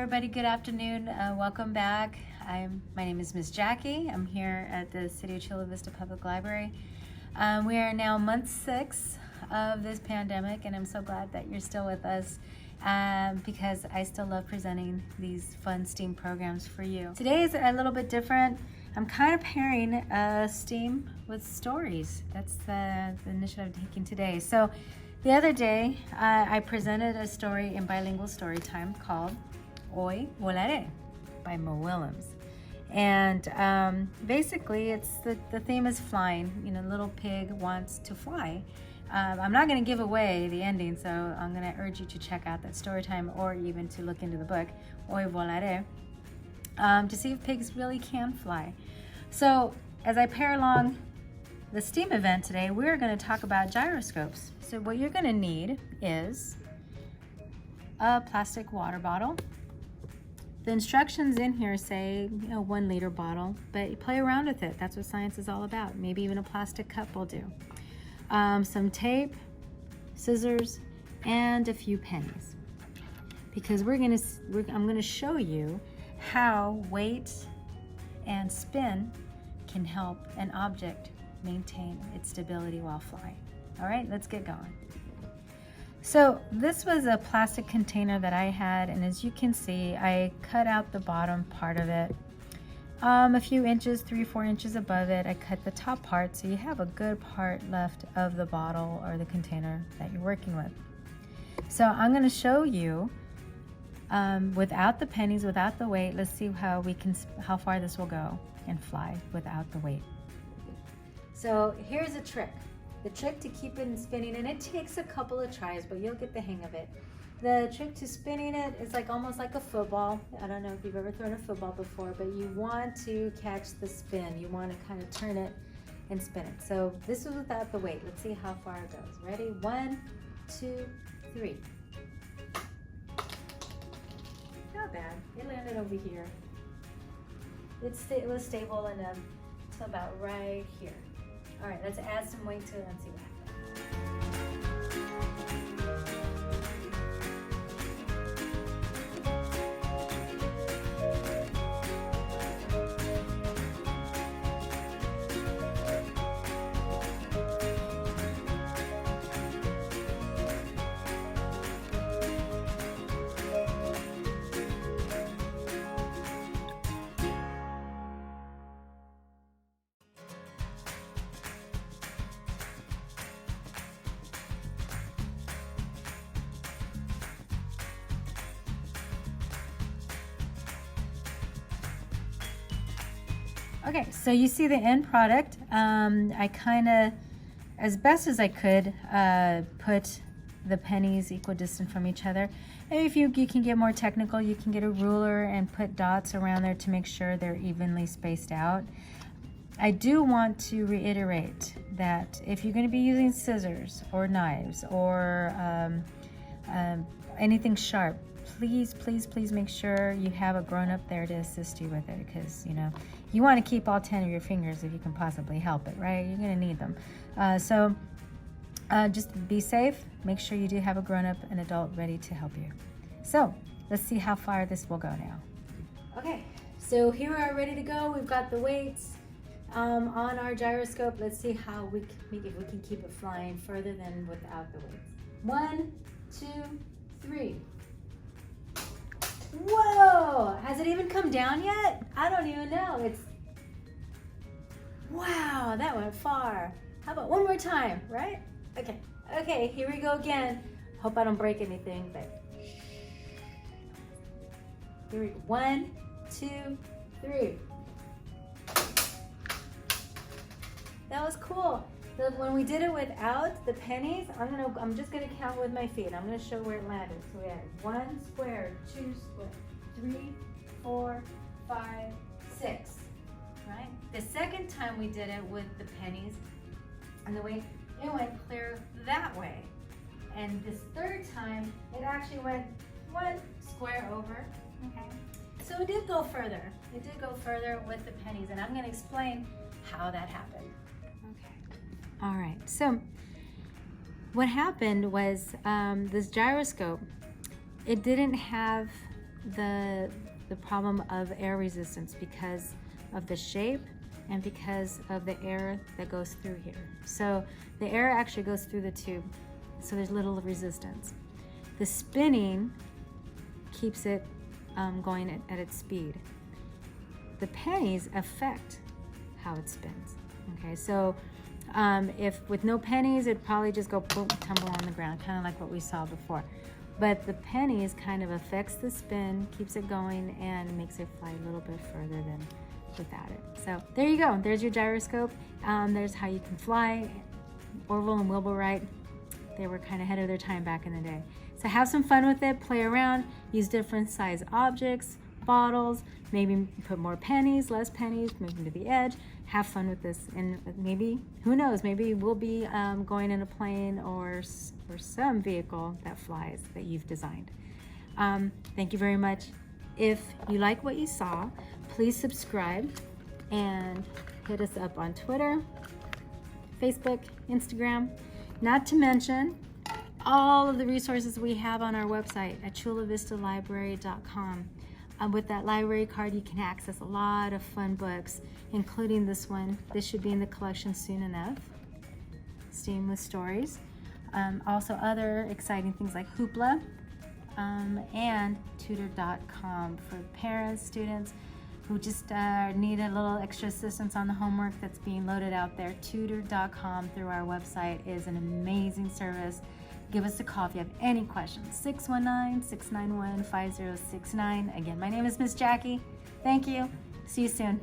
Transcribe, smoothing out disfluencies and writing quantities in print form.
everybody, good afternoon. Welcome back. My name is Miss Jackie. I'm here at the City of Chula Vista Public Library. We are now month 6 of this pandemic, and I'm so glad that you're still with us because I still love presenting these fun STEAM programs for you. Today is a little bit different. I'm kind of pairing STEAM with stories. That's the initiative I'm taking today. So the other day, I presented a story in Bilingual Storytime called Volaré by Mo Willems. And basically, it's the theme is flying. You know, little pig wants to fly. I'm not going to give away the ending, so I'm going to urge you to check out that Storytime or even to look into the book, Volaré, to see if pigs really can fly. So as I pair along the STEAM event today, we're going to talk about gyroscopes. So what you're going to need is a plastic water bottle. The instructions in here say, 1 liter bottle, but you play around with it. That's what science is all about. Maybe even a plastic cup will do. Some tape, scissors, and a few pennies. Because I'm gonna show you how weight and spin can help an object maintain its stability while flying. All right, let's get going. So this was a plastic container that I had, and as you can see, I cut out the bottom part of it. A few inches, 3-4 inches above it, I cut the top part so you have a good part left of the bottle or the container that you're working with. So I'm going to show you without the pennies, without the weight. Let's see how far this will go and fly without the weight. So here's a trick. The trick to keep it spinning, and it takes a couple of tries, but you'll get the hang of it. The trick to spinning it is almost like a football. I don't know if you've ever thrown a football before, but you want to catch the spin. You want to kind of turn it and spin it. So this is without the weight. Let's see how far it goes. Ready? 1, 2, 3. Not bad. It landed over here. It was stable enough to about right here. All right, let's add some weight to it and see what Okay, so you see the end product. I kind of, as best as I could, put the pennies equidistant from each other. And if you can get more technical, you can get a ruler and put dots around there to make sure they're evenly spaced out. I do want to reiterate that if you're going to be using scissors or knives or anything sharp, please make sure you have a grown-up there to assist you with it, because you want to keep all 10 of your fingers if you can possibly help it, right? You're going to need them. So just be safe. Make sure you do have a grown-up, an adult ready to help you. So let's see how far this will go now. Okay, so here we are ready to go. We've got the weights on our gyroscope. Let's see how if we can keep it flying further than without the weights. 1, 2, 3. Whoa! Has it even come down yet? I don't even know. Wow, that went far. How about one more time, right? Okay, here we go again. Hope I don't break anything, but here we go. 1, 2, 3. That was cool. When we did it without the pennies, I'm just gonna count with my feet. I'm gonna show where it landed. So we had 1 square, 2 square, 3, 4, 5, 6. Right? The second time we did it with the pennies and the weight, it went clear that way. And this third time, it actually went 1 square over. Okay. So it did go further. It did go further with the pennies, and I'm gonna explain how that happened. All right, so what happened was this gyroscope, it didn't have the problem of air resistance because of the shape and because of the air that goes through here. So the air actually goes through the tube, so there's little resistance. The spinning keeps it going at its speed. The pennies affect how it spins. Okay, so if with no pennies, it'd probably just go boom, tumble on the ground, kind of like what we saw before. But the pennies kind of affects the spin, keeps it going, and makes it fly a little bit further than without it. So there you go. There's your gyroscope. There's how you can fly. Orville and Wilbur Wright, they were kind of ahead of their time back in the day. So have some fun with it, play around, use different size objects, bottles, maybe put more pennies, less pennies, move them to the edge. Have fun with this, and maybe, who knows, maybe we'll be going in a plane or some vehicle that flies that you've designed. Thank you very much. If you like what you saw, please subscribe and hit us up on Twitter, Facebook, Instagram, not to mention all of the resources we have on our website at chulavistalibrary.com. With that library card, you can access a lot of fun books, including this one. This should be in the collection soon enough, S.T.E.A.M with Stories. Also other exciting things like Hoopla and tutor.com for parents, students who just need a little extra assistance on the homework that's being loaded out there. Tutor.com through our website is an amazing service. Give us a call if you have any questions. 619-691-5069. Again, my name is Miss Jackie. Thank you. See you soon.